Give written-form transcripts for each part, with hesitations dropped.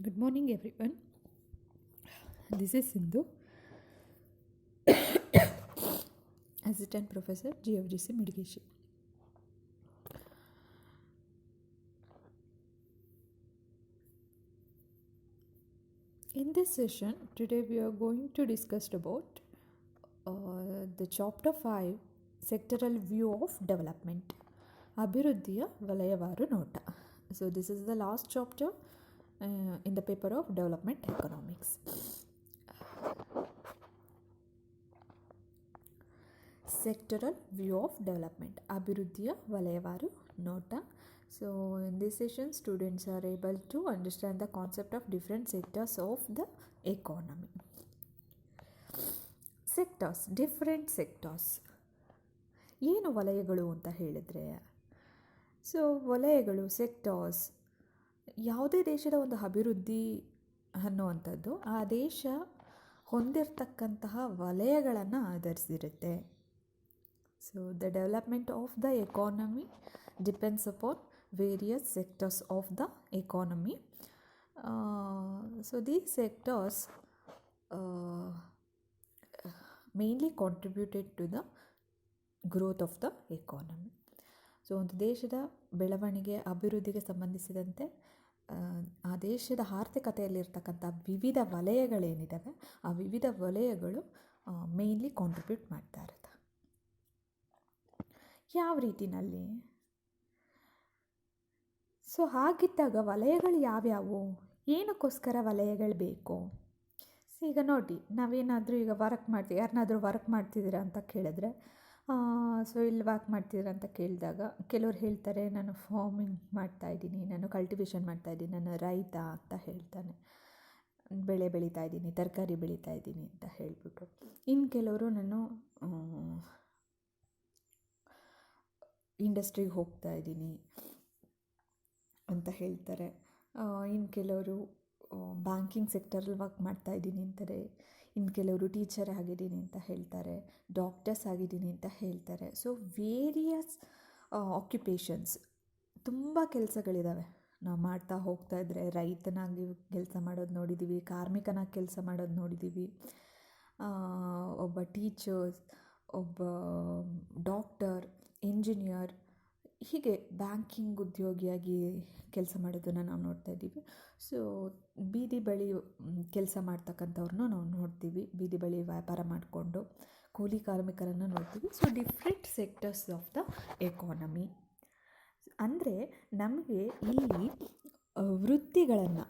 Good morning, everyone. This is Sindhu, Assistant Professor, GFGC Mitigation. In this session, today we are going to discuss about the chapter 5, Sectoral View of Development, ಅಭಿವೃದ್ಧಿಯ ವಲಯವಾರು ನೋಟ. So this is the last chapter in the paper of Development Economics. Sectoral View of Development, ಅಭಿವೃದ್ಧಿಯ ವಲಯವಾರು ನೋಟ. So in this session, students are able to understand the concept of different sectors of the economy. Sectors, different sectors. ಏನು ವಲಯಗಳು ಅಂತ ಹೇಳಿದರೆ, so ವಲಯಗಳು sectors ಯಾವುದೇ ದೇಶದ ಒಂದು ಅಭಿವೃದ್ಧಿ ಅನ್ನುವಂಥದ್ದು ಆ ದೇಶ ಹೊಂದಿರತಕ್ಕಂತಹ ವಲಯಗಳನ್ನು ಆಧರಿಸಿರುತ್ತೆ. So the development of the economy depends upon various sectors of the economy. So these sectors mainly contributed to the growth of the economy. So ಒಂದು ದೇಶದ ಬೆಳವಣಿಗೆ ಅಭಿವೃದ್ಧಿಗೆ ಸಂಬಂಧಿಸಿದಂತೆ ಆ ದೇಶದ ಆರ್ಥಿಕತೆಯಲ್ಲಿರ್ತಕ್ಕಂಥ ವಿವಿಧ ವಲಯಗಳೇನಿದ್ದಾವೆ ಆ ವಿವಿಧ ವಲಯಗಳು ಮೇಯ್ನ್ಲಿ ಕಾಂಟ್ರಿಬ್ಯೂಟ್ ಮಾಡ್ತಾ ಇರುತ್ತೆ. ಯಾವ ರೀತಿನಲ್ಲಿ? ಸೊ ಹಾಗಿದ್ದಾಗ ವಲಯಗಳು ಯಾವ್ಯಾವು, ಏನಕ್ಕೋಸ್ಕರ ವಲಯಗಳು ಬೇಕು? ಸೊ ಈಗ ನೋಡಿ, ನಾವೇನಾದರೂ ಈಗ ವರ್ಕ್ ಮಾಡ್ತೀವಿ, ಯಾರನ್ನಾದರೂ ವರ್ಕ್ ಮಾಡ್ತಿದ್ದೀರಾ ಅಂತ ಕೇಳಿದ್ರೆ, ಸೊ ಇಲ್ಲಿ ವರ್ಕ್ ಮಾಡ್ತಿದ್ದೀರಾ ಅಂತ ಕೇಳಿದಾಗ ಕೆಲವ್ರು ಹೇಳ್ತಾರೆ, ನಾನು ಫಾರ್ಮಿಂಗ್ ಮಾಡ್ತಾಯಿದ್ದೀನಿ, ನಾನು ಕಲ್ಟಿವೇಷನ್ ಮಾಡ್ತಾಯಿದ್ದೀನಿ, ನಾನು ರೈತ ಅಂತ ಹೇಳ್ತಾನೆ, ಬೆಳೆ ಬೆಳೀತಾಯಿದ್ದೀನಿ, ತರಕಾರಿ ಬೆಳೀತಾಯಿದ್ದೀನಿ ಅಂತ ಹೇಳಿಬಿಟ್ಟು. ಇನ್ನು ಕೆಲವರು ನಾನು ಇಂಡಸ್ಟ್ರಿಗೆ ಹೋಗ್ತಾಯಿದ್ದೀನಿ ಅಂತ ಹೇಳ್ತಾರೆ. ಇನ್ನು ಕೆಲವರು ಬ್ಯಾಂಕಿಂಗ್ ಸೆಕ್ಟರಲ್ಲಿ ವರ್ಕ್ ಮಾಡ್ತಾಯಿದ್ದೀನಿ ಅಂತಾರೆ. ಇನ್ನು ಕೆಲವರು ಟೀಚರ್ ಆಗಿದ್ದೀನಿ ಅಂತ ಹೇಳ್ತಾರೆ, ಡಾಕ್ಟರ್ಸ್ ಆಗಿದ್ದೀನಿ ಅಂತ ಹೇಳ್ತಾರೆ. ಸೊ ವೇರಿಯಸ್ ಆಕ್ಯುಪೇಷನ್ಸ್, ತುಂಬ ಕೆಲಸಗಳಿದ್ದಾವೆ. ನಾವು ಮಾಡ್ತಾ ಹೋಗ್ತಾ ಇದ್ದರೆ ರೈತನಾಗಿ ಕೆಲಸ ಮಾಡೋದು ನೋಡಿದ್ದೀವಿ, ಕಾರ್ಮಿಕನಾಗಿ ಕೆಲಸ ಮಾಡೋದು ನೋಡಿದ್ದೀವಿ, ಒಬ್ಬ ಟೀಚರ್ಸ್, ಒಬ್ಬ ಡಾಕ್ಟರ್, ಇಂಜಿನಿಯರ್, ಹೀಗೆ ಬ್ಯಾಂಕಿಂಗ್ ಉದ್ಯೋಗಿಯಾಗಿ ಕೆಲಸ ಮಾಡೋದನ್ನು ನಾವು ನೋಡ್ತಾ ಇದ್ದೀವಿ. ಸೊ ಬೀದಿ ಬಳಿ ಕೆಲಸ ಮಾಡ್ತಕ್ಕಂಥವ್ರನ್ನ ನಾವು ನೋಡ್ತೀವಿ, ಬೀದಿ ಬಳಿ ವ್ಯಾಪಾರ ಮಾಡಿಕೊಂಡು ಕೂಲಿ ಕಾರ್ಮಿಕರನ್ನು ನೋಡ್ತೀವಿ. So different sectors of the economy. ಅಂದರೆ ನಮಗೆ ಇಲ್ಲಿ ವೃತ್ತಿಗಳನ್ನು,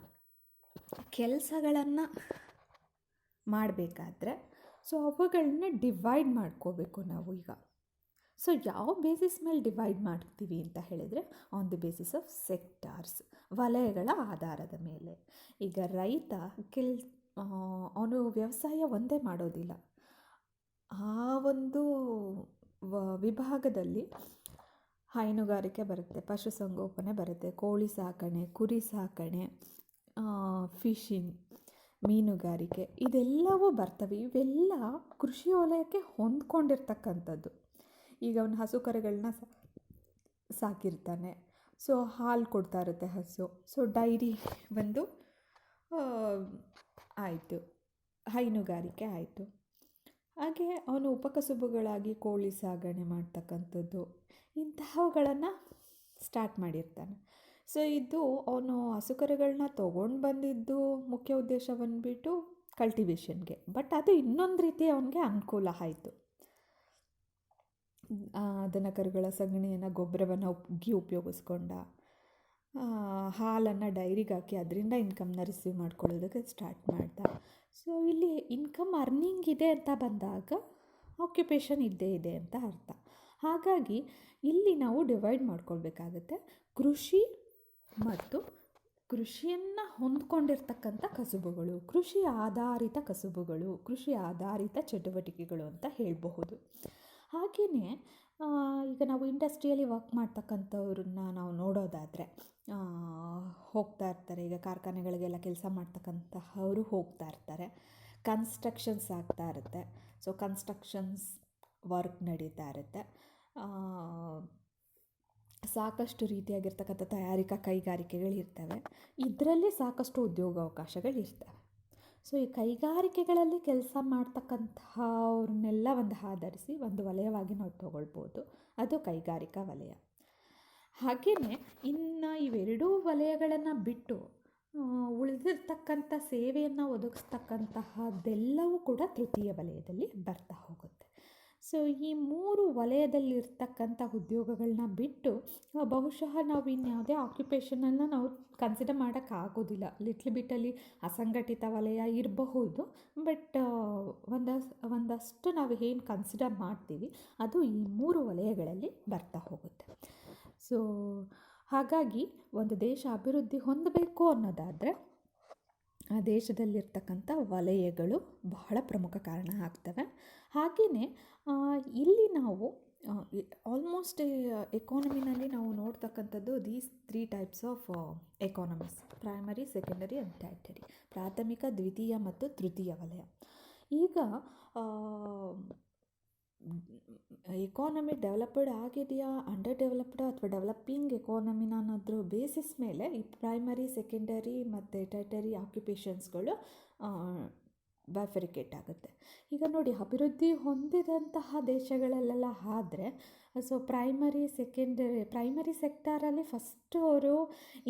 ಕೆಲಸಗಳನ್ನು ಮಾಡಬೇಕಾದ್ರೆ ಸೊ ಅವುಗಳನ್ನ ಡಿವೈಡ್ ಮಾಡ್ಕೋಬೇಕು ನಾವು ಈಗ. ಸೊ ಯಾವ ಬೇಸಿಸ್ ಮೇಲೆ ಡಿವೈಡ್ ಮಾಡ್ತೀವಿ ಅಂತ ಹೇಳಿದರೆ, ಆನ್ ದಿ ಬೇಸಿಸ್ ಆಫ್ ಸೆಕ್ಟಾರ್ಸ್, ವಲಯಗಳ ಆಧಾರದ ಮೇಲೆ. ಈಗ ರೈತ ಅವನು ವ್ಯವಸಾಯ ಒಂದೇ ಮಾಡೋದಿಲ್ಲ, ಆ ಒಂದು ವಿಭಾಗದಲ್ಲಿ ಹೈನುಗಾರಿಕೆ ಬರುತ್ತೆ, ಪಶುಸಂಗೋಪನೆ ಬರುತ್ತೆ, ಕೋಳಿ ಸಾಕಣೆ, ಕುರಿ ಸಾಕಣೆ, ಫಿಶಿಂಗ್, ಮೀನುಗಾರಿಕೆ, ಇದೆಲ್ಲವೂ ಬರ್ತವೆ. ಇವೆಲ್ಲ ಕೃಷಿ ವಲಯಕ್ಕೆ ಹೊಂದ್ಕೊಂಡಿರ್ತಕ್ಕಂಥದ್ದು. ಈಗ ಅವನು ಹಸು ಕರುಗಳನ್ನ ಸಾಕಿರ್ತಾನೆ, ಸೊ ಹಾಲು ಕೊಡ್ತಾ ಇರುತ್ತೆ ಹಸು. ಸೊ ಡೈರಿ ಒಂದು ಆಯಿತು, ಹೈನುಗಾರಿಕೆ ಆಯಿತು. ಹಾಗೆ ಅವನು ಉಪಕಸುಬುಗಳಾಗಿ ಕೋಳಿ ಸಾಗಣೆ ಮಾಡ್ತಕ್ಕಂಥದ್ದು, ಇಂತಹವುಗಳನ್ನು ಸ್ಟಾರ್ಟ್ ಮಾಡಿರ್ತಾನೆ. ಸೊ ಇದು ಅವನು ಹಸು ಕರುಗಳನ್ನ ತೊಗೊಂಡು ಬಂದಿದ್ದು ಮುಖ್ಯ ಉದ್ದೇಶ ಬಂದುಬಿಟ್ಟು ಕಲ್ಟಿವೇಷನ್ಗೆ. ಬಟ್ ಅದು ಇನ್ನೊಂದು ರೀತಿ ಅವನಿಗೆ ಅನುಕೂಲ ಆಯಿತು. ದನ ಕರುಗಳ ಸಗಣಿಯನ್ನು, ಗೊಬ್ಬರವನ್ನು ಉಪಯೋಗಿಸ್ಕೊಂಡ, ಹಾಲನ್ನು ಡೈರಿಗೆ ಹಾಕಿ ಅದರಿಂದ ಇನ್ಕಮ್ನ ರಿಸೀವ್ ಮಾಡ್ಕೊಳ್ಳೋದಕ್ಕೆ ಸ್ಟಾರ್ಟ್ ಮಾಡ್ದ. ಸೊ ಇಲ್ಲಿ ಇನ್ಕಮ್ ಅರ್ನಿಂಗ್ ಇದೆ ಅಂತ ಬಂದಾಗ ಆಕ್ಯುಪೇಷನ್ ಇದ್ದೇ ಇದೆ ಅಂತ ಅರ್ಥ. ಹಾಗಾಗಿ ಇಲ್ಲಿ ನಾವು ಡಿವೈಡ್ ಮಾಡ್ಕೊಳ್ಬೇಕಾಗತ್ತೆ ಕೃಷಿ ಮತ್ತು ಕೃಷಿಯನ್ನು ಹೊಂದ್ಕೊಂಡಿರ್ತಕ್ಕಂಥ ಕಸುಬುಗಳು, ಕೃಷಿ ಆಧಾರಿತ ಕಸುಬುಗಳು, ಕೃಷಿ ಆಧಾರಿತ ಚಟುವಟಿಕೆಗಳು ಅಂತ ಹೇಳಬಹುದು. ಹಾಗೆಯೇ ಈಗ ನಾವು ಇಂಡಸ್ಟ್ರಿಯಲ್ಲಿ ವರ್ಕ್ ಮಾಡ್ತಕ್ಕಂಥವ್ರನ್ನ ನಾವು ನೋಡೋದಾದರೆ ಹೋಗ್ತಾ ಇರ್ತಾರೆ. ಈಗ ಕಾರ್ಖಾನೆಗಳಿಗೆಲ್ಲ ಕೆಲಸ ಮಾಡ್ತಕ್ಕಂತಹವರು ಹೋಗ್ತಾ ಇರ್ತಾರೆ. ಕನ್ಸ್ಟ್ರಕ್ಷನ್ಸ್ ಆಗ್ತಾ ಇರುತ್ತೆ. ಸೊ ಕನ್ಸ್ಟ್ರಕ್ಷನ್ಸ್ ವರ್ಕ್ ನಡೀತಾ ಇರುತ್ತೆ. ಸಾಕಷ್ಟು ರೀತಿಯಾಗಿರ್ತಕ್ಕಂಥ ತಯಾರಿಕಾ ಕೈಗಾರಿಕೆಗಳಿರ್ತವೆ. ಇದರಲ್ಲಿ ಸಾಕಷ್ಟು ಉದ್ಯೋಗಾವಕಾಶಗಳಿರ್ತವೆ. ಸೊ ಈ ಕೈಗಾರಿಕೆಗಳಲ್ಲಿ ಕೆಲಸ ಮಾಡ್ತಕ್ಕಂಥವ್ರನ್ನೆಲ್ಲ ಒಂದು ಆಧರಿಸಿ ಒಂದು ವಲಯವಾಗಿ ನಾವು ತಗೊಳ್ಬೋದು. ಅದು ಕೈಗಾರಿಕಾ ವಲಯ. ಹಾಗೆಯೇ ಇನ್ನು ಇವೆರಡೂ ವಲಯಗಳನ್ನು ಬಿಟ್ಟು ಉಳಿದಿರ್ತಕ್ಕಂಥ ಸೇವೆಯನ್ನು ಒದಗಿಸ್ತಕ್ಕಂತಹದ್ದೆಲ್ಲವೂ ಕೂಡ ತೃತೀಯ ವಲಯದಲ್ಲಿ ಬರ್ತಾ ಹೋಗುತ್ತೆ. ಸೊ ಈ 3 ವಲಯದಲ್ಲಿರ್ತಕ್ಕಂಥ ಉದ್ಯೋಗಗಳನ್ನ ಬಿಟ್ಟು ಬಹುಶಃ ನಾವು ಇನ್ಯಾವುದೇ ಆಕ್ಯುಪೇಷನನ್ನು ನಾವು ಕನ್ಸಿಡರ್ ಮಾಡೋಕ್ಕಾಗೋದಿಲ್ಲ. ಲಿಟ್ಲ್ ಬಿಟ್ಟಲ್ಲಿ ಅಸಂಘಟಿತ ವಲಯ ಇರಬಹುದು, ಬಟ್ ಒಂದಷ್ಟು ನಾವು ಏನು ಕನ್ಸಿಡರ್ ಮಾಡ್ತೀವಿ ಅದು ಈ 3 ವಲಯಗಳಲ್ಲಿ ಬರ್ತಾ ಹೋಗುತ್ತೆ. ಸೊ ಹಾಗಾಗಿ ಒಂದು ದೇಶ ಅಭಿವೃದ್ಧಿ ಹೊಂದಬೇಕು ಅನ್ನೋದಾದರೆ ಆ ದೇಶದಲ್ಲಿರ್ತಕ್ಕಂಥ ವಲಯಗಳು ಬಹಳ ಪ್ರಮುಖ ಕಾರಣ ಆಗ್ತವೆ. ಹಾಗೆಯೇ ಇಲ್ಲಿ ನಾವು ಆಲ್ಮೋಸ್ಟ್ ಎಕಾನಮಿನಲ್ಲಿ ನಾವು ನೋಡ್ತಕ್ಕಂಥದ್ದು these 3 types of economies: primary, secondary and tertiary. ಪ್ರಾಥಮಿಕ, ದ್ವಿತೀಯ ಮತ್ತು ತೃತೀಯ ವಲಯ. ಈಗ ಎಕಾನಮಿ ಡೆವಲಪ್ಡ್ ಆಗಿದೆಯಾ, ಅಂಡರ್ ಡೆವಲಪ್ಡ್ ಅಥವಾ ಡೆವಲಪಿಂಗ್ ಎಕಾನಮಿನ ಅನ್ನೋದ್ರ ಬೇಸಿಸ್ ಮೇಲೆ ಈ ಪ್ರೈಮರಿ, ಸೆಕೆಂಡರಿ ಮತ್ತು ಟರ್ಟರಿ ಆಕ್ಯುಪೇಷನ್ಸ್ಗಳು ಬೈಫರಿಕೇಟ್ ಆಗುತ್ತೆ. ಈಗ ನೋಡಿ, ಅಭಿವೃದ್ಧಿ ಹೊಂದಿದಂತಹ ದೇಶಗಳಲ್ಲೆಲ್ಲ ಆದರೆ ಪ್ರೈಮರಿ ಸೆಕ್ಟಾರಲ್ಲಿ ಫಸ್ಟು ಅವರು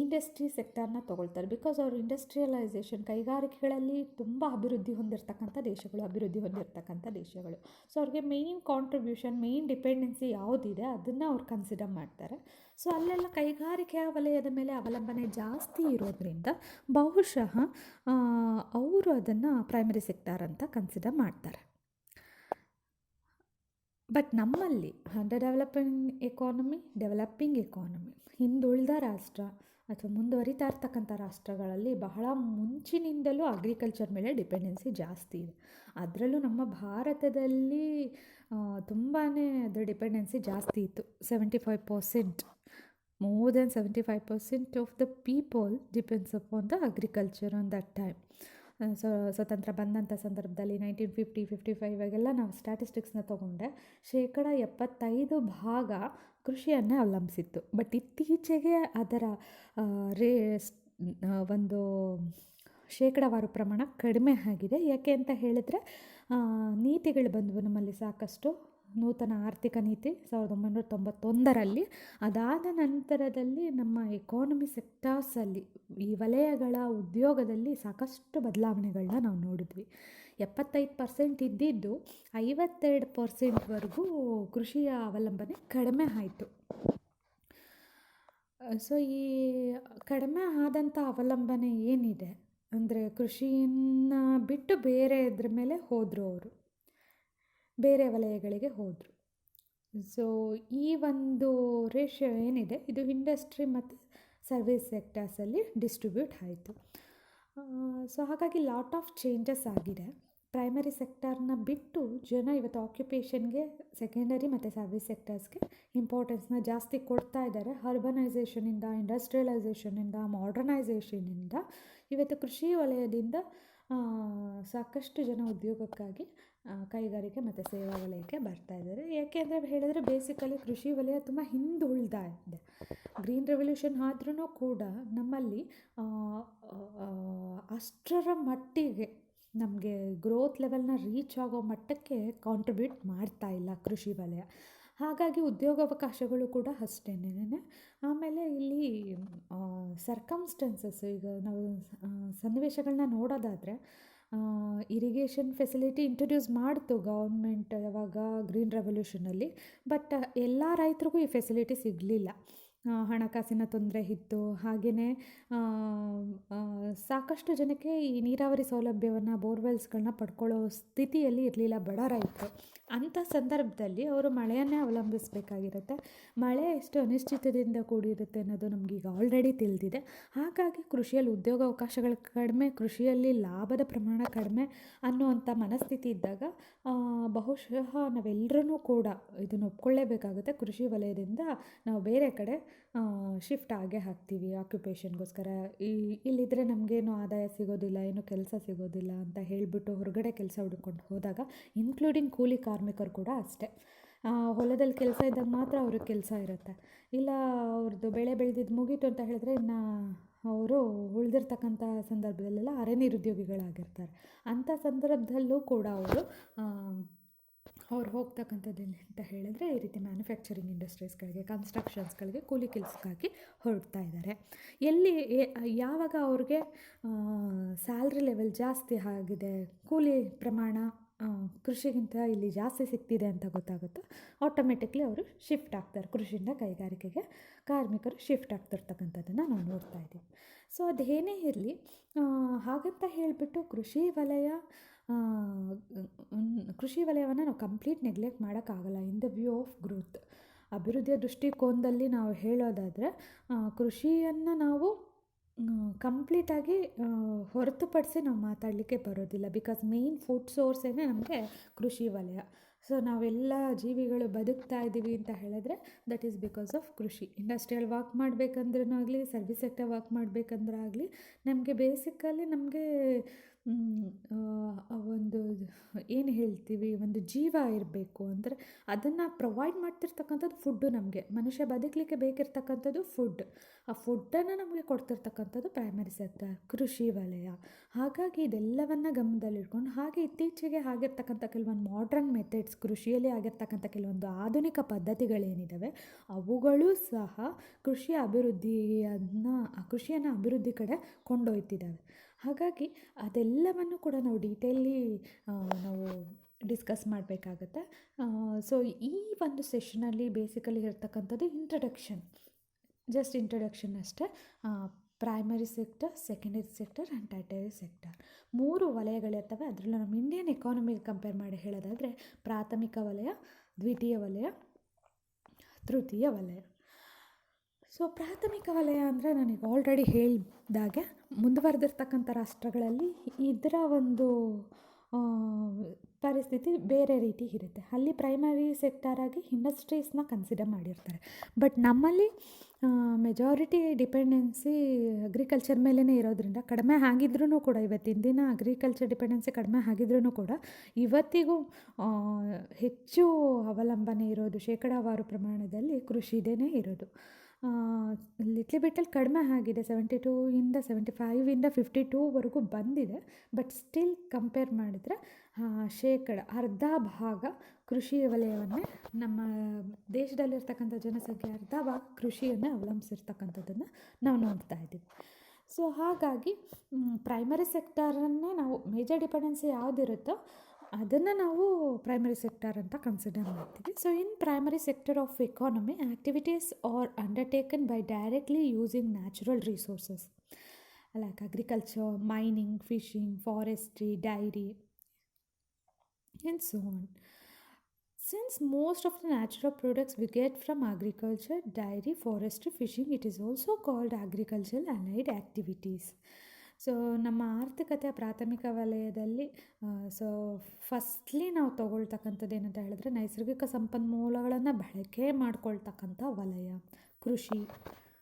ಇಂಡಸ್ಟ್ರಿ ಸೆಕ್ಟಾರ್ನ ತೊಗೊಳ್ತಾರೆ. ಬಿಕಾಸ್ ಅವರು ಇಂಡಸ್ಟ್ರಿಯಲೈಸೇಷನ್, ಕೈಗಾರಿಕೆಗಳಲ್ಲಿ ತುಂಬ ಅಭಿವೃದ್ಧಿ ಹೊಂದಿರ್ತಕ್ಕಂಥ ದೇಶಗಳು. ಸೊ ಅವ್ರಿಗೆ ಮೇಯ್ನ್ ಕಾಂಟ್ರಿಬ್ಯೂಷನ್, ಮೇಯ್ನ್ ಡಿಪೆಂಡೆನ್ಸಿ ಯಾವುದಿದೆ ಅದನ್ನು ಅವ್ರು ಕನ್ಸಿಡರ್ ಮಾಡ್ತಾರೆ. ಸೊ ಅಲ್ಲೆಲ್ಲ ಕೈಗಾರಿಕೆಯ ವಲಯದ ಮೇಲೆ ಅವಲಂಬನೆ ಜಾಸ್ತಿ ಇರೋದ್ರಿಂದ ಬಹುಶಃ ಅವರು ಅದನ್ನು ಪ್ರೈಮರಿ ಸೆಕ್ಟಾರ್ ಅಂತ ಕನ್ಸಿಡರ್ ಮಾಡ್ತಾರೆ. ಬಟ್ ನಮ್ಮಲ್ಲಿ ಅಂಡರ್ ಡೆವಲಪಿಂಗ್ ಎಕಾನಮಿ, ಹಿಂದುಳಿದ ರಾಷ್ಟ್ರ ಅಥವಾ ಮುಂದುವರಿತಾ ಇರ್ತಕ್ಕಂಥ ರಾಷ್ಟ್ರಗಳಲ್ಲಿ ಬಹಳ ಮುಂಚಿನಿಂದಲೂ ಅಗ್ರಿಕಲ್ಚರ್ ಮೇಲೆ ಡಿಪೆಂಡೆನ್ಸಿ ಜಾಸ್ತಿ ಇದೆ. ಅದರಲ್ಲೂ ನಮ್ಮ ಭಾರತದಲ್ಲಿ ತುಂಬಾ ಅದರ ಡಿಪೆಂಡೆನ್ಸಿ ಜಾಸ್ತಿ ಇತ್ತು. 75%, more than 75% of the people depends upon the agriculture on that time. ಸ್ವತಂತ್ರ ಬಂದಂಥ ಸಂದರ್ಭದಲ್ಲಿ 1950-55 ನಾವು ಸ್ಟ್ಯಾಟಿಸ್ಟಿಕ್ಸ್ನ ತೊಗೊಂಡೆ 75% ಕೃಷಿಯನ್ನೇ ಅವಲಂಬಿಸಿತ್ತು. ಬಟ್ ಇತ್ತೀಚೆಗೆ ಅದರ ಒಂದು ಶೇಕಡಾವಾರು ಪ್ರಮಾಣ ಕಡಿಮೆ ಆಗಿದೆ. ಯಾಕೆ ಅಂತ ಹೇಳಿದರೆ ನೀತಿಗಳು ಬಂದವು ನಮ್ಮಲ್ಲಿ ಸಾಕಷ್ಟು. ನೂತನ ಆರ್ಥಿಕ ನೀತಿ 1991ರಲ್ಲಿ. ಅದಾದ ನಂತರದಲ್ಲಿ ನಮ್ಮ ಎಕಾನಮಿ ಸೆಕ್ಟಾರ್ಸಲ್ಲಿ, ಈ ವಲಯಗಳ ಉದ್ಯೋಗದಲ್ಲಿ ಸಾಕಷ್ಟು ಬದಲಾವಣೆಗಳನ್ನ ನಾವು ನೋಡಿದ್ವಿ. 75% ಇದ್ದಿದ್ದು 52%ವರೆಗೂ ಕೃಷಿಯ ಅವಲಂಬನೆ ಕಡಿಮೆ ಆಯಿತು. ಸೊ ಈ ಕಡಿಮೆ ಆದಂಥ ಅವಲಂಬನೆ ಏನಿದೆ ಅಂದರೆ ಕೃಷಿಯನ್ನು ಬಿಟ್ಟು ಬೇರೆ ಇದ್ರ ಮೇಲೆ ಹೋದರು, ಅವರು ಬೇರೆ ವಲಯಗಳಿಗೆ ಹೋದರು. ಸೊ ಈ ಒಂದು ರೇಷಿಯೋ ಏನಿದೆ ಇದು ಇಂಡಸ್ಟ್ರಿ ಮತ್ತು ಸರ್ವಿಸ್ ಸೆಕ್ಟರ್ಸಲ್ಲಿ ಡಿಸ್ಟ್ರಿಬ್ಯೂಟ್ ಆಯಿತು. ಸೊ ಹಾಗಾಗಿ ಲಾಟ್ ಆಫ್ ಚೇಂಜಸ್ ಆಗಿದೆ. ಪ್ರೈಮರಿ ಸೆಕ್ಟರ್ನ ಬಿಟ್ಟು ಜನ ಇವತ್ತು ಆಕ್ಯುಪೇಷನ್ಗೆ, ಸೆಕೆಂಡರಿ ಮತ್ತು ಸರ್ವಿಸ್ ಸೆಕ್ಟರ್ಸ್ಗೆ ಇಂಪಾರ್ಟೆನ್ಸ್ನ ಜಾಸ್ತಿ ಕೊಡ್ತಾ ಇದ್ದಾರೆ. ಅರ್ಬನೈಸೇಷನಿಂದ, ಇಂಡಸ್ಟ್ರಿಯಲೈಸೇಷನಿಂದ, ಮಾಡರ್ನೈಸೇಷನಿಂದ ಇವತ್ತು ಕೃಷಿ ವಲಯದಿಂದ ಸಾಕಷ್ಟು ಜನ ಉದ್ಯೋಗಕ್ಕಾಗಿ ಕೈಗಾರಿಕೆ ಮತ್ತು ಸೇವಾ ವಲಯಕ್ಕೆ ಬರ್ತಾ ಇದ್ದಾರೆ. ಯಾಕೆ ಅಂತ ಹೇಳಿದರೆ ಬೇಸಿಕಲಿ ಕೃಷಿ ವಲಯ ತುಂಬ ಹಿಂದುಳಿದ ಇದೆ. ಗ್ರೀನ್ ರೆವಲ್ಯೂಷನ್ ಆದ್ರೂ ಕೂಡ ನಮ್ಮಲ್ಲಿ ಅಷ್ಟರ ಮಟ್ಟಿಗೆ ನಮಗೆ ಗ್ರೋತ್ ಲೆವೆಲ್ನ ರೀಚ್ ಆಗೋ ಮಟ್ಟಕ್ಕೆ ಕಾಂಟ್ರಿಬ್ಯೂಟ್ ಮಾಡ್ತಾ ಇಲ್ಲ ಕೃಷಿ ವಲಯ. ಹಾಗಾಗಿ ಉದ್ಯೋಗಾವಕಾಶಗಳು ಕೂಡ ಅಷ್ಟೇನೆ. ಆಮೇಲೆ ಇಲ್ಲಿ ಸರ್ಕಮ್ಸ್ಟೆನ್ಸಸ್, ಈಗ ನಾವು ಸನ್ನಿವೇಶಗಳನ್ನ ನೋಡೋದಾದರೆ ಇರಿಗೇಷನ್ ಫೆಸಿಲಿಟಿ ಇಂಟ್ರೊಡ್ಯೂಸ್ ಮಾಡ್ತು ಗೌರ್ಮೆಂಟ್ ಯಾವಾಗ ಗ್ರೀನ್ ರೆವಲ್ಯೂಷನಲ್ಲಿ. ಬಟ್ ಎಲ್ಲ ರೈತರಿಗೂ ಈ ಫೆಸಿಲಿಟಿ ಸಿಗಲಿಲ್ಲ. ಹಣಕಾಸಿನ ತೊಂದರೆ ಇತ್ತು. ಹಾಗೆಯೇ ಸಾಕಷ್ಟು ಜನಕ್ಕೆ ಈ ನೀರಾವರಿ ಸೌಲಭ್ಯವನ್ನು, ಬೋರ್ವೆಲ್ಸ್ಗಳನ್ನ ಪಡ್ಕೊಳ್ಳೋ ಸ್ಥಿತಿಯಲ್ಲಿ ಇರಲಿಲ್ಲ ಬಡ ರೈತರು. ಅಂಥ ಸಂದರ್ಭದಲ್ಲಿ ಅವರು ಮಳೆಯನ್ನೇ ಅವಲಂಬಿಸಬೇಕಾಗಿರುತ್ತೆ. ಮಳೆ ಎಷ್ಟು ಅನಿಶ್ಚಿತದಿಂದ ಕೂಡಿರುತ್ತೆ ಅನ್ನೋದು ನಮಗೀಗ ಆಲ್ರೆಡಿ ತಿಳಿದಿದೆ. ಹಾಗಾಗಿ ಕೃಷಿಯಲ್ಲಿ ಉದ್ಯೋಗಾವಕಾಶಗಳು ಕಡಿಮೆ, ಕೃಷಿಯಲ್ಲಿ ಲಾಭದ ಪ್ರಮಾಣ ಕಡಿಮೆ ಅನ್ನುವಂಥ ಮನಸ್ಥಿತಿ ಇದ್ದಾಗ ಬಹುಶಃ ನಾವೆಲ್ಲರೂ ಕೂಡ ಇದನ್ನು ಒಪ್ಕೊಳ್ಳೇಬೇಕಾಗುತ್ತೆ. ಕೃಷಿ ವಲಯದಿಂದ ನಾವು ಬೇರೆ ಕಡೆ ಶಿಫ್ಟ್ ಆಗೇ ಹಾಕ್ತೀವಿ ಆಕ್ಯುಪೇಷನ್ಗೋಸ್ಕರ. ಇಲ್ಲಿದ್ದರೆ ನಮಗೇನು ಆದಾಯ ಸಿಗೋದಿಲ್ಲ, ಏನು ಕೆಲಸ ಸಿಗೋದಿಲ್ಲ ಅಂತ ಹೇಳಿಬಿಟ್ಟು ಹೊರಗಡೆ ಕೆಲಸ ಹುಡ್ಕೊಂಡು ಹೋದಾಗ, ಇನ್ಕ್ಲೂಡಿಂಗ್ ಕೂಲಿ ಕಾರ್ಮಿಕರು ಕೂಡ ಅಷ್ಟೇ. ಹೊಲದಲ್ಲಿ ಕೆಲಸ ಇದ್ದಾಗ ಮಾತ್ರ ಅವ್ರಿಗೆ ಕೆಲಸ ಇರುತ್ತೆ. ಇಲ್ಲ ಅವ್ರದ್ದು ಬೆಳೆ ಬೆಳೆದಿದ್ದು ಮುಗೀತು ಅಂತ ಹೇಳಿದ್ರೆ ಇನ್ನು ಅವರು ಉಳಿದಿರ್ತಕ್ಕಂಥ ಸಂದರ್ಭದಲ್ಲೆಲ್ಲ ನಿರುದ್ಯೋಗಿಗಳಾಗಿರ್ತಾರೆ. ಅಂಥ ಸಂದರ್ಭದಲ್ಲೂ ಕೂಡ ಅವ್ರು ಹೋಗ್ತಕ್ಕಂಥದ್ದು ಎಲ್ಲಿ ಅಂತ ಹೇಳಿದ್ರೆ ಈ ರೀತಿ ಮ್ಯಾನುಫ್ಯಾಕ್ಚರಿಂಗ್ ಇಂಡಸ್ಟ್ರೀಸ್ಗಳಿಗೆ, ಕನ್ಸ್ಟ್ರಕ್ಷನ್ಸ್ಗಳಿಗೆ ಕೂಲಿ ಕೆಲಸಕ್ಕಾಗಿ ಹೊರಡ್ತಾ ಇದ್ದಾರೆ. ಯಾವಾಗ ಅವ್ರಿಗೆ ಸ್ಯಾಲ್ರಿ ಲೆವೆಲ್ ಜಾಸ್ತಿ ಆಗಿದೆ, ಕೂಲಿ ಪ್ರಮಾಣ ಕೃಷಿಗಿಂತ ಇಲ್ಲಿ ಜಾಸ್ತಿ ಸಿಗ್ತಿದೆ ಅಂತ ಗೊತ್ತಾಗುತ್ತೋ ಆಟೋಮೆಟಿಕ್ಲಿ ಅವರು ಶಿಫ್ಟ್ ಆಗ್ತಾರೆ. ಕೃಷಿಯಿಂದ ಕೈಗಾರಿಕೆಗೆ ಕಾರ್ಮಿಕರು ಶಿಫ್ಟ್ ಆಗ್ತಿರ್ತಕ್ಕಂಥದ್ದನ್ನು ನಾವು ನೋಡ್ತಾ ಇದ್ದೀವಿ. ಸೊ ಅದೇನೇ ಇರಲಿ, ಹಾಗಂತ ಹೇಳಿಬಿಟ್ಟು ಕೃಷಿ ವಲಯವನ್ನು ನಾವು ಕಂಪ್ಲೀಟ್ ನೆಗ್ಲೆಕ್ಟ್ ಮಾಡೋಕ್ಕಾಗಲ್ಲ. In the view of growth, ಅಭಿವೃದ್ಧಿಯ ದೃಷ್ಟಿಕೋನದಲ್ಲಿ ನಾವು ಹೇಳೋದಾದರೆ ಕೃಷಿಯನ್ನು ನಾವು ಕಂಪ್ಲೀಟಾಗಿ ಹೊರತುಪಡಿಸಿ ನಾವು ಮಾತಾಡಲಿಕ್ಕೆ ಬರೋದಿಲ್ಲ. ಬಿಕಾಸ್ ಮೇಯ್ನ್ ಫುಡ್ ಸೋರ್ಸೇ ನಮಗೆ ಕೃಷಿ ವಲಯ. ಸೊ ನಾವೆಲ್ಲ ಜೀವಿಗಳು ಬದುಕ್ತಾ ಇದ್ದೀವಿ ಅಂತ ಹೇಳಿದ್ರೆ ದಟ್ ಈಸ್ ಬಿಕಾಸ್ ಆಫ್ ಕೃಷಿ. ಇಂಡಸ್ಟ್ರಿಯಲ್ ವರ್ಕ್ ಮಾಡಬೇಕಂದ್ರೂ ಆಗಲಿ, ಸರ್ವಿಸ್ ಸೆಕ್ಟರ್ ವರ್ಕ್ ಮಾಡಬೇಕಂದ್ರೆ ಆಗಲಿ, ನಮಗೆ ಬೇಸಿಕಲಿ ನಮಗೆ ಒಂದು ಏನು ಹೇಳ್ತೀವಿ, ಒಂದು ಜೀವ ಇರಬೇಕು ಅಂದರೆ ಅದನ್ನು ಪ್ರೊವೈಡ್ ಮಾಡ್ತಿರ್ತಕ್ಕಂಥದ್ದು ಫುಡ್ಡು. ನಮಗೆ ಮನುಷ್ಯ ಬದುಕಲಿಕ್ಕೆ ಬೇಕಿರ್ತಕ್ಕಂಥದ್ದು ಫುಡ್. ಆ ಫುಡ್ಡನ್ನು ನಮಗೆ ಕೊಡ್ತಿರ್ತಕ್ಕಂಥದ್ದು ಪ್ರೈಮರಿ ಸೆಕ್ಟರ್, ಕೃಷಿ ವಲಯ. ಹಾಗಾಗಿ ಇದೆಲ್ಲವನ್ನು ಗಮನದಲ್ಲಿಟ್ಕೊಂಡು, ಹಾಗೆ ಇತ್ತೀಚೆಗೆ ಆಗಿರ್ತಕ್ಕಂಥ ಕೆಲವೊಂದು ಮಾಡ್ರನ್ ಮೆಥಡ್ಸ್, ಕೃಷಿಯಲ್ಲಿ ಆಗಿರ್ತಕ್ಕಂಥ ಕೆಲವೊಂದು ಆಧುನಿಕ ಪದ್ಧತಿಗಳೇನಿದ್ದಾವೆ ಅವುಗಳೂ ಸಹ ಕೃಷಿಯನ್ನು ಅಭಿವೃದ್ಧಿ ಕಡೆ ಕೊಂಡೊಯ್ತಿದ್ದಾವೆ. ಹಾಗಾಗಿ ಅದೆಲ್ಲವನ್ನು ಕೂಡ ನಾವು ಡೀಟೇಲಿ ನಾವು ಡಿಸ್ಕಸ್ ಮಾಡಬೇಕಾಗತ್ತೆ. ಸೊ ಈ ಒಂದು ಸೆಷನಲ್ಲಿ ಬೇಸಿಕಲಿ ಇರ್ತಕ್ಕಂಥದ್ದು ಜಸ್ಟ್ ಇಂಟ್ರಡಕ್ಷನ್ ಅಷ್ಟೇ. Primary sector, secondary sector and tertiary sector 3 ವಲಯಗಳಿರ್ತವೆ. ಅದರಲ್ಲಿ ನಮ್ಮ ಇಂಡಿಯನ್ ಎಕಾನಮಿಗೆ ಕಂಪೇರ್ ಮಾಡಿ ಹೇಳೋದಾದರೆ ಪ್ರಾಥಮಿಕ ವಲಯ, ದ್ವಿತೀಯ ವಲಯ, ತೃತೀಯ ವಲಯ. ಸೊ ಪ್ರಾಥಮಿಕ ವಲಯ ಅಂದರೆ ನನಗೆ ಆಲ್ರೆಡಿ ಹೇಳಿದಾಗೆ ಮುಂದುವರೆದಿರ್ತಕ್ಕಂಥ ರಾಷ್ಟ್ರಗಳಲ್ಲಿ ಇದರ ಒಂದು ಪರಿಸ್ಥಿತಿ ಬೇರೆ ರೀತಿ ಇರುತ್ತೆ. ಅಲ್ಲಿ ಪ್ರೈಮರಿ ಸೆಕ್ಟರಾಗಿ ಇಂಡಸ್ಟ್ರೀಸ್ನ ಕನ್ಸಿಡರ್ ಮಾಡಿರ್ತಾರೆ. ಬಟ್ ನಮ್ಮಲ್ಲಿ ಮೆಜಾರಿಟಿ ಡಿಪೆಂಡೆನ್ಸಿ ಅಗ್ರಿಕಲ್ಚರ್ ಮೇಲೇ ಇರೋದ್ರಿಂದ, ಕಡಿಮೆ ಆಗಿದ್ರೂ ಕೂಡ ಇವತ್ತಿನ ದಿನ ಅಗ್ರಿಕಲ್ಚರ್ ಡಿಪೆಂಡೆನ್ಸಿ ಕಡಿಮೆ ಆಗಿದ್ರೂ ಕೂಡ ಇವತ್ತಿಗೂ ಹೆಚ್ಚು ಅವಲಂಬನೆ ಇರೋದು ಶೇಕಡಾವಾರು ಪ್ರಮಾಣದಲ್ಲಿ ಕೃಷಿದೇ ಇರೋದು. ಲಿಟ್ಲ್ ಬಿಟ್ಟಲ್ಲಿ ಕಡಿಮೆ ಆಗಿದೆ, 72ಇಂದ 75ಇಂದ 52ವರೆಗೂ ಬಂದಿದೆ. ಬಟ್ ಸ್ಟಿಲ್ ಕಂಪೇರ್ ಮಾಡಿದರೆ ಅರ್ಧ ಭಾಗ ಕೃಷಿ ವಲಯವನ್ನೇ, ನಮ್ಮ ದೇಶದಲ್ಲಿರ್ತಕ್ಕಂಥ ಜನಸಂಖ್ಯೆ ಅರ್ಧ ಭಾಗ ಕೃಷಿಯನ್ನೇ ಅವಲಂಬಿಸಿರ್ತಕ್ಕಂಥದ್ದನ್ನು ನಾವು ನೋಡ್ತಾ ಇದ್ದೀವಿ. ಸೊ ಹಾಗಾಗಿ ಪ್ರೈಮರಿ ಸೆಕ್ಟರನ್ನೇ ನಾವು ಮೇಜರ್ ಡಿಪೆಂಡೆನ್ಸಿ ಯಾವುದಿರುತ್ತೋ ಅದನ್ನು ನಾವು ಪ್ರೈಮರಿ ಸೆಕ್ಟರ್ ಅಂತ ಕನ್ಸಿಡರ್ ಮಾಡ್ತೀವಿ. So in primary sector of economy, activities are undertaken by directly using natural resources like agriculture, mining, fishing, forestry, dairy and so on. Since most of the natural products we get from agriculture, dairy, forestry, fishing, it is also called agricultural allied activities. So ನಮ್ಮ ಆರ್ಥಿಕತೆಯ ಪ್ರಾಥಮಿಕ ವಲಯದಲ್ಲಿ firstly ನಾವು ತೊಗೊಳ್ತಕ್ಕಂಥದ್ದು ಏನಂತ ಹೇಳಿದ್ರೆ ನೈಸರ್ಗಿಕ ಸಂಪನ್ಮೂಲಗಳನ್ನು ಬಳಕೆ ಮಾಡ್ಕೊಳ್ತಕ್ಕಂಥ ವಲಯ ಕೃಷಿ.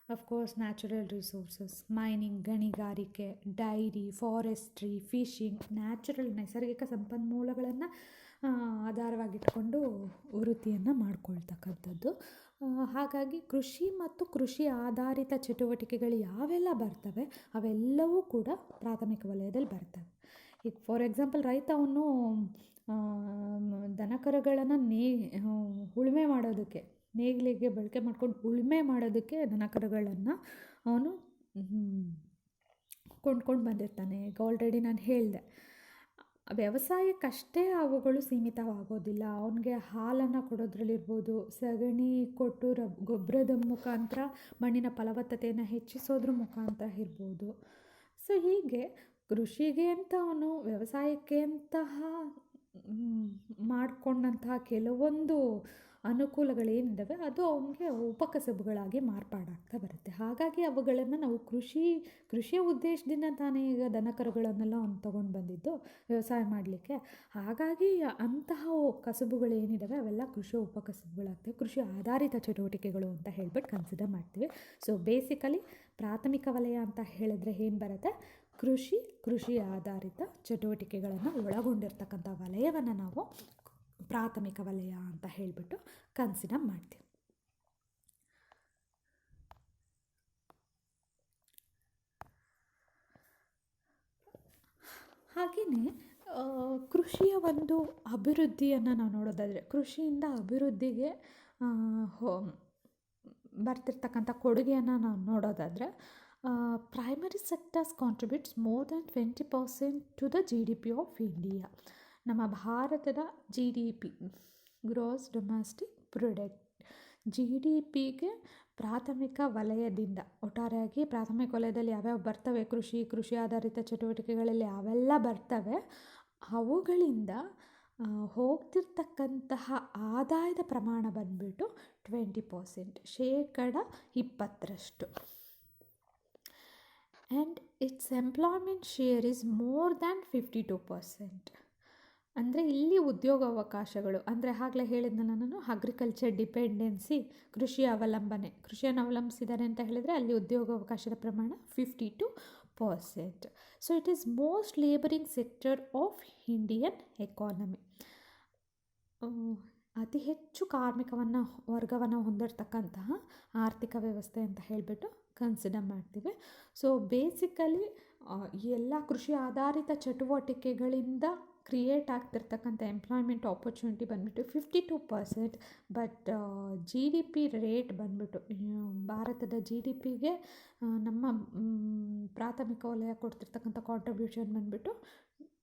ಅಫ್ಕೋರ್ಸ್ ನ್ಯಾಚುರಲ್ ರಿಸೋರ್ಸಸ್, ಮೈನಿಂಗ್, ಗಣಿಗಾರಿಕೆ, ಡೈರಿ, ಫಾರೆಸ್ಟ್ರಿ, ಫಿಶಿಂಗ್, ನೈಸರ್ಗಿಕ ಸಂಪನ್ಮೂಲಗಳನ್ನು ಆಧಾರವಾಗಿಟ್ಕೊಂಡು ವೃತ್ತಿಯನ್ನು ಮಾಡ್ಕೊಳ್ತಕ್ಕಂಥದ್ದು. ಹಾಗಾಗಿ ಕೃಷಿ ಮತ್ತು ಕೃಷಿ ಆಧಾರಿತ ಚಟುವಟಿಕೆಗಳು ಯಾವೆಲ್ಲ ಬರ್ತವೆ ಅವೆಲ್ಲವೂ ಕೂಡ ಪ್ರಾಥಮಿಕ ವಲಯದಲ್ಲಿ ಬರ್ತವೆ. ಈಗ ಫಾರ್ ಎಕ್ಸಾಂಪಲ್ ರೈತ ಅವನು ದನಕರುಗಳನ್ನು ಉಳುಮೆ ಮಾಡೋದಕ್ಕೆ, ನೇಗಿಲಿಗೆ ಬಳಕೆ ಮಾಡ್ಕೊಂಡು ಉಳುಮೆ ಮಾಡೋದಕ್ಕೆ ದನಕರುಗಳನ್ನು ಅವನು ಕೊಂಡ್ಕೊಂಡು ಬಂದಿರ್ತಾನೆ. ಈಗ ಆಲ್ರೆಡಿ ನಾನು ಹೇಳಿದೆ, ವ್ಯವಸಾಯಕ್ಕಷ್ಟೇ ಅವುಗಳು ಸೀಮಿತವಾಗೋದಿಲ್ಲ. ಅವನಿಗೆ ಹಾಲನ್ನು ಕೊಡೋದ್ರಲ್ಲಿರ್ಬೋದು, ಸಗಣಿ ಕೊಟ್ಟು ಗೊಬ್ಬರದ ಮುಖಾಂತರ ಮಣ್ಣಿನ ಫಲವತ್ತತೆಯನ್ನು ಹೆಚ್ಚಿಸೋದ್ರ ಮುಖಾಂತರ ಇರ್ಬೋದು. ಸೊ ಹೀಗೆ ಕೃಷಿಗೆ ಅಂತ ಅವನು ವ್ಯವಸಾಯಕ್ಕೆ ಅಂತಹ ಮಾಡಿಕೊಂಡಂತಹ ಕೆಲವೊಂದು ಅನುಕೂಲಗಳೇನಿದ್ದಾವೆ ಅದು ಅವನಿಗೆ ಉಪಕಸಬುಗಳಾಗಿ ಮಾರ್ಪಾಡಾಗ್ತಾ ಬರುತ್ತೆ. ಹಾಗಾಗಿ ಅವುಗಳನ್ನು ನಾವು ಕೃಷಿಯ ಉದ್ದೇಶದಿಂದ ತಾನೇ ಈಗ ದನಕರುಗಳನ್ನೆಲ್ಲ ಅವ್ನು ತೊಗೊಂಡು ಬಂದಿದ್ದು ವ್ಯವಸಾಯ ಮಾಡಲಿಕ್ಕೆ. ಹಾಗಾಗಿ ಅಂತಹ ಕಸುಬುಗಳೇನಿದ್ದಾವೆ ಅವೆಲ್ಲ ಕೃಷಿಯ ಉಪಕಸಬುಗಳಾಗ್ತವೆ, ಕೃಷಿ ಆಧಾರಿತ ಚಟುವಟಿಕೆಗಳು ಅಂತ ಹೇಳ್ಬಿಟ್ಟು ಕನ್ಸಿಡರ್ ಮಾಡ್ತೀವಿ. ಸೊ ಬೇಸಿಕಲಿ ಪ್ರಾಥಮಿಕ ವಲಯ ಅಂತ ಹೇಳಿದ್ರೆ ಏನು ಬರುತ್ತೆ, ಕೃಷಿ ಆಧಾರಿತ ಚಟುವಟಿಕೆಗಳನ್ನು ಒಳಗೊಂಡಿರ್ತಕ್ಕಂಥ ವಲಯವನ್ನು ನಾವು ಪ್ರಾಥಮಿಕ ವಲಯ ಅಂತ ಹೇಳಿಬಿಟ್ಟು ಕನ್ಸಿಡರ್ ಮಾಡ್ತೀವಿ. ಹಾಗೆಯೇ ಕೃಷಿಯ ಒಂದು ಅಭಿವೃದ್ಧಿಯನ್ನು ನಾವು ನೋಡೋದಾದರೆ, ಕೃಷಿಯಿಂದ ಅಭಿವೃದ್ಧಿಗೆ ಬರ್ತಿರ್ತಕ್ಕಂಥ ಕೊಡುಗೆಯನ್ನು ನಾವು ನೋಡೋದಾದರೆ, primary sectors contributes more than 20% to the GDP of India. ನಮ್ಮ ಭಾರತದ GDP, ಗ್ರೋಸ್ ಡೊಮೆಸ್ಟಿಕ್ ಪ್ರಾಡಕ್ಟ್, GDPಗೆ ಪ್ರಾಥಮಿಕ ವಲಯದಿಂದ, ಒಟ್ಟಾರೆಯಾಗಿ ಪ್ರಾಥಮಿಕ ವಲಯದಲ್ಲಿ ಯಾವ್ಯಾವ ಬರ್ತವೆ, ಕೃಷಿ ಆಧಾರಿತ ಚಟುವಟಿಕೆಗಳಲ್ಲಿ ಯಾವೆಲ್ಲ ಬರ್ತವೆ, ಅವುಗಳಿಂದ ಹೋಗ್ತಿರ್ತಕ್ಕಂತಹ ಆದಾಯದ ಪ್ರಮಾಣ ಬಂದುಬಿಟ್ಟು 20%, 20%. And it's employment share is more than 52%. ಅಂದರೆ ಇಲ್ಲಿ ಉದ್ಯೋಗಾವಕಾಶಗಳು, ಅಂದರೆ ಆಗಲೇ ಹೇಳಿದ್ನಲ್ಲ ನಾನು, ಅಗ್ರಿಕಲ್ಚರ್ ಡಿಪೆಂಡೆನ್ಸಿ, ಕೃಷಿಯನ್ನು ಅವಲಂಬಿಸಿದ್ದಾರೆ ಅಂತ ಹೇಳಿದರೆ ಅಲ್ಲಿ ಉದ್ಯೋಗಾವಕಾಶದ ಪ್ರಮಾಣ 52%. So it is most labouring sector of Indian economy. ಅತಿ ಹೆಚ್ಚು ವರ್ಗವನ್ನು ಹೊಂದಿರತಕ್ಕಂತಹ ಆರ್ಥಿಕ ವ್ಯವಸ್ಥೆ ಅಂತ ಹೇಳಿಬಿಟ್ಟು ಕನ್ಸಿಡರ್ ಮಾಡ್ತೀವಿ. ಸೊ ಬೇಸಿಕಲಿ ಎಲ್ಲ ಕೃಷಿ ಆಧಾರಿತ ಚಟುವಟಿಕೆಗಳಿಂದ ಕ್ರಿಯೇಟ್ ಆಗ್ತಿರ್ತಕ್ಕಂಥ ಎಂಪ್ಲಾಯ್ಮೆಂಟ್ ಆಪರ್ಚುನಿಟಿ ಬಂದುಬಿಟ್ಟು 52%. ಬಟ್ GDP ರೇಟ್ ಬಂದುಬಿಟ್ಟು, ಭಾರತದ GDPಗೆ ನಮ್ಮ ಪ್ರಾಥಮಿಕ ವಲಯ ಕೊಡ್ತಿರ್ತಕ್ಕಂಥ ಕಾಂಟ್ರಿಬ್ಯೂಷನ್ ಬಂದುಬಿಟ್ಟು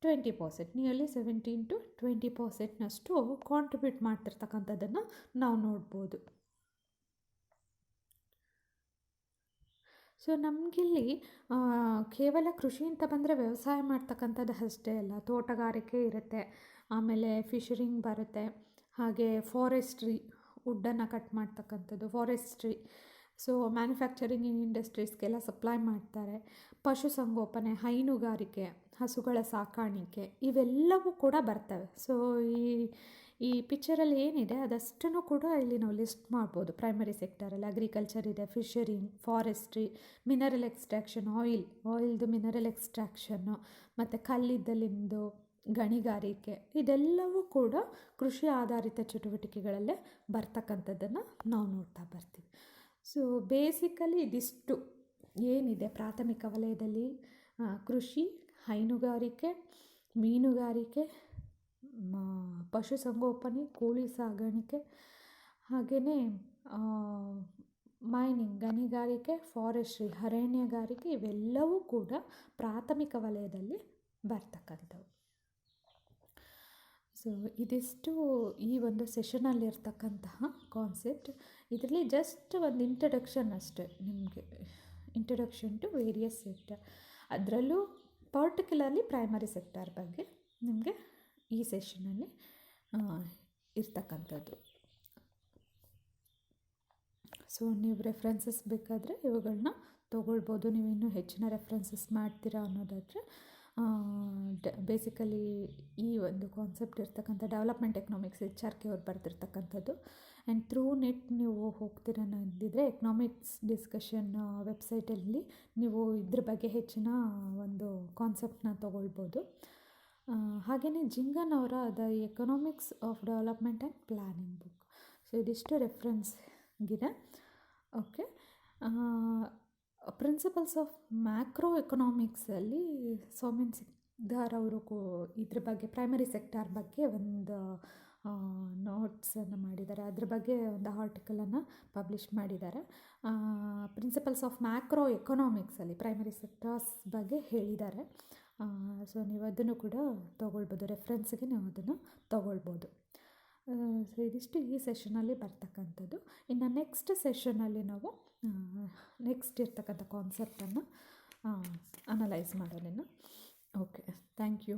20%, ನಿಯರ್ಲಿ 17 to 20%ನಷ್ಟು ಕಾಂಟ್ರಿಬ್ಯೂಟ್ ಮಾಡ್ತಿರ್ತಕ್ಕಂಥದ್ದನ್ನು ನಾವು ನೋಡ್ಬೋದು. ಸೊ ನಮಗಿಲ್ಲಿ ಕೇವಲ ಕೃಷಿ ಅಂತ ಬಂದರೆ ವ್ಯವಸಾಯ ಮಾಡ್ತಕ್ಕಂಥದ್ದು ಅಷ್ಟೇ ಅಲ್ಲ, ತೋಟಗಾರಿಕೆ ಇರುತ್ತೆ, ಆಮೇಲೆ ಫಿಶರಿಂಗ್ ಬರುತ್ತೆ, ಹಾಗೆ ಫಾರೆಸ್ಟ್ರಿ, ವುಡ್ಡನ್ನು ಕಟ್ ಮಾಡ್ತಕ್ಕಂಥದ್ದು ಫಾರೆಸ್ಟ್ರಿ. ಸೊ ಮ್ಯಾನುಫ್ಯಾಕ್ಚರಿಂಗ್ ಇಂಡಸ್ಟ್ರೀಸ್ಗೆಲ್ಲ ಸಪ್ಲೈ ಮಾಡ್ತಾರೆ. ಪಶುಸಂಗೋಪನೆ, ಹೈನುಗಾರಿಕೆ, ಹಸುಗಳ ಸಾಕಾಣಿಕೆ, ಇವೆಲ್ಲವೂ ಕೂಡ ಬರ್ತವೆ. ಸೊ ಈ ಪಿಕ್ಚರಲ್ಲಿ ಏನಿದೆ ಅದಷ್ಟನ್ನು ಕೂಡ ಇಲ್ಲಿ ನಾವು ಲಿಸ್ಟ್ ಮಾಡ್ಬೋದು. ಪ್ರೈಮರಿ ಸೆಕ್ಟರಲ್ಲಿ ಅಗ್ರಿಕಲ್ಚರ್ ಇದೆ, ಫಿಶರಿಂಗ್, ಫಾರೆಸ್ಟ್ರಿ, ಮಿನರಲ್ ಎಕ್ಸ್ಟ್ರಾಕ್ಷನ್, ಆಯಿಲ್ದು ಮಿನರಲ್ ಎಕ್ಸ್ಟ್ರಾಕ್ಷನ್ನು, ಮತ್ತು ಕಲ್ಲಿದ್ದಲಿಂದು ಗಣಿಗಾರಿಕೆ, ಇದೆಲ್ಲವೂ ಕೂಡ ಕೃಷಿ ಆಧಾರಿತ ಚಟುವಟಿಕೆಗಳಲ್ಲೇ ಬರ್ತಕ್ಕಂಥದ್ದನ್ನು ನಾವು ನೋಡ್ತಾ ಬರ್ತೀವಿ. ಸೊ ಬೇಸಿಕಲಿ ಇದಿಷ್ಟು ಏನಿದೆ ಪ್ರಾಥಮಿಕ ವಲಯದಲ್ಲಿ, ಕೃಷಿ, ಹೈನುಗಾರಿಕೆ, ಮೀನುಗಾರಿಕೆ, ಪಶುಸಂಗೋಪನೆ, ಕೋಳಿ ಸಾಗಾಣಿಕೆ, ಹಾಗೆಯೇ ಮೈನಿಂಗ್, ಗಣಿಗಾರಿಕೆ, ಫಾರೆಸ್ಟ್ರಿ, ಅರಣ್ಯಗಾರಿಕೆ, ಇವೆಲ್ಲವೂ ಕೂಡ ಪ್ರಾಥಮಿಕ ವಲಯದಲ್ಲಿ ಬರ್ತಕ್ಕಂಥವು. ಸೊ ಇದಿಷ್ಟು ಈ ಒಂದು ಸೆಷನಲ್ಲಿರ್ತಕ್ಕಂತಹ ಕಾನ್ಸೆಪ್ಟ್. ಇದರಲ್ಲಿ ಜಸ್ಟ್ ಒಂದು ಇಂಟ್ರಡಕ್ಷನ್ ಅಷ್ಟೇ ನಿಮಗೆ, ಇಂಟ್ರಡಕ್ಷನ್ ಟು ವೇರಿಯಸ್ ಸೆಕ್ಟರ್. ಅದರಲ್ಲೂ ಪರ್ಟಿಕ್ಯುಲರ್ಲಿ ಪ್ರೈಮರಿ ಸೆಕ್ಟರ್ ಬಗ್ಗೆ ನಿಮಗೆ ಈ ಸೆಷನಲ್ಲಿ ಇರ್ತಕ್ಕಂಥದ್ದು. ಸೊ ನೀವು ರೆಫರೆನ್ಸಸ್ ಬೇಕಾದರೆ ಇವುಗಳನ್ನ ತೊಗೊಳ್ಬೋದು. ನೀವು ಇನ್ನೂ ಹೆಚ್ಚಿನ ರೆಫರೆನ್ಸಸ್ ಮಾಡ್ತೀರಾ ಅನ್ನೋದಾದರೆ, ಬೇಸಿಕಲಿ ಈ ಒಂದು ಕಾನ್ಸೆಪ್ಟ್ ಇರ್ತಕ್ಕಂಥ ಡೆವಲಪ್ಮೆಂಟ್ ಎಕನಾಮಿಕ್ಸ್ HRK ಅವ್ರು ಬರೆದಿರ್ತಕ್ಕಂಥದ್ದು. ಆ್ಯಂಡ್ ಥ್ರೂ ನೆಟ್ ನೀವು ಹೋಗ್ತೀರಾ ಅಂದಿದ್ರೆ ಎಕನಾಮಿಕ್ಸ್ ಡಿಸ್ಕಷನ್ ವೆಬ್ಸೈಟಲ್ಲಿ ನೀವು ಇದ್ರ ಬಗ್ಗೆ ಹೆಚ್ಚಿನ ಒಂದು ಕಾನ್ಸೆಪ್ಟನ್ನ ತೊಗೊಳ್ಬೋದು. ಹಾಗೆಯೇ ಜಿಂಗನ್ ಅವರ the economics of development and planning book. So ಇದಿಷ್ಟು ರೆಫರೆನ್ಸ್ಗಿದೆ. ಓಕೆ, ಪ್ರಿನ್ಸಿಪಲ್ಸ್ ಆಫ್ ಮ್ಯಾಕ್ರೋ ಎಕನಾಮಿಕ್ಸಲ್ಲಿ ಸೌಮ್ಯನ್ ಸಿಕ್ದಾರ್ ಅವರು ಇದ್ರ ಬಗ್ಗೆ ಪ್ರೈಮರಿ ಸೆಕ್ಟಾರ್ ಬಗ್ಗೆ ಒಂದು ನೋಟ್ಸನ್ನು ಮಾಡಿದ್ದಾರೆ. ಅದ್ರ ಬಗ್ಗೆ ಒಂದು ಆರ್ಟಿಕಲನ್ನು ಪಬ್ಲಿಷ್ ಮಾಡಿದ್ದಾರೆ. ಪ್ರಿನ್ಸಿಪಲ್ಸ್ ಆಫ್ ಮ್ಯಾಕ್ರೋ ಎಕನಾಮಿಕ್ಸಲ್ಲಿ ಪ್ರೈಮರಿ ಸೆಕ್ಟಾರ್ಸ್ ಬಗ್ಗೆ ಹೇಳಿದ್ದಾರೆ. ಸೊ ನೀವು ಅದನ್ನು ಕೂಡ ತೊಗೊಳ್ಬೋದು, ರೆಫರೆನ್ಸ್ಗೆ ನೀವು ಅದನ್ನು ತೊಗೊಳ್ಬೋದು. ಸೊ ಇದಿಷ್ಟು ಈ ಸೆಷನಲ್ಲಿ ಬರ್ತಕ್ಕಂಥದ್ದು. ಇನ್ನು ನೆಕ್ಸ್ಟ್ ಸೆಷನಲ್ಲಿ ನಾವು ನೆಕ್ಸ್ಟ್ ಇರ್ತಕ್ಕಂಥ ಕಾನ್ಸೆಪ್ಟನ್ನು ಅನಲೈಸ್ ಮಾಡೋಣ. Okay, thank you.